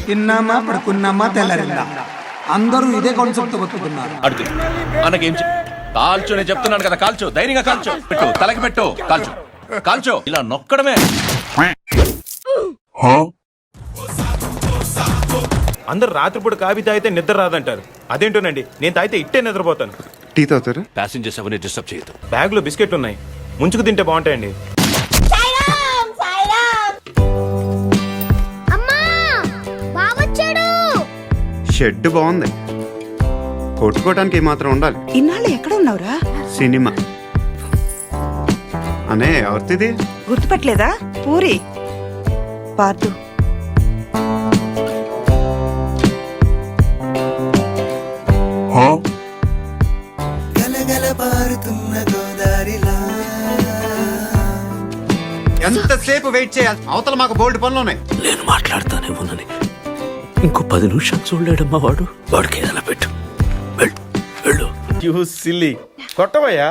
తిన్నామా పడుకున్నామా తెల్లరిందా అందరూ ఇదే కాన్సెప్ట్ బతుకుతున్నారు. అడుగు అన్నకేం కాల్చు, నేను చెప్తున్నాను కదా, కాల్చు, ధైర్యంగా కాల్చు, పెట్టు, తలకి పెట్టు, కాల్చు కాల్చు, ఇలా నొక్కడమే. అందరు రాత్రిపూట కాఫీ తాగితే నిద్ర రాదంటారు, అదేంటోనండి నేను తాగితే ఇట్టే నిద్రపోతాను. టీ తాగుతారా? ప్యాసింజర్స్ ఎవరిని డిస్టర్బ్ చేయొద్దు. బ్యాగ్ లో బిస్కెట్లు ఉన్నాయి, ముంచుకు తింటే బాగుంటాయండి. షెడ్ బాగుంది, కొట్టుకోవడానికి మాత్రం ఉండాలి. ఇన్నాళ్ళు ఎక్కడ ఉన్నావురా? సినిమా అనే ఎవరిది? గుర్తుపట్టలేదా? పూరి పార్దు. ఎంతసేపు వెయిట్ చేయాలి? అవతల మాకు బోల్డ్ పనులు ఉన్నాయి. నేను మాట్లాడతానే ఉన్నని ఇంకో 10 నిమిషాలు చూడలేడమ్మా, వాడికి ఏదైనా పెట్టు, వెళ్ళు. You silly కొట్టవయ్యా.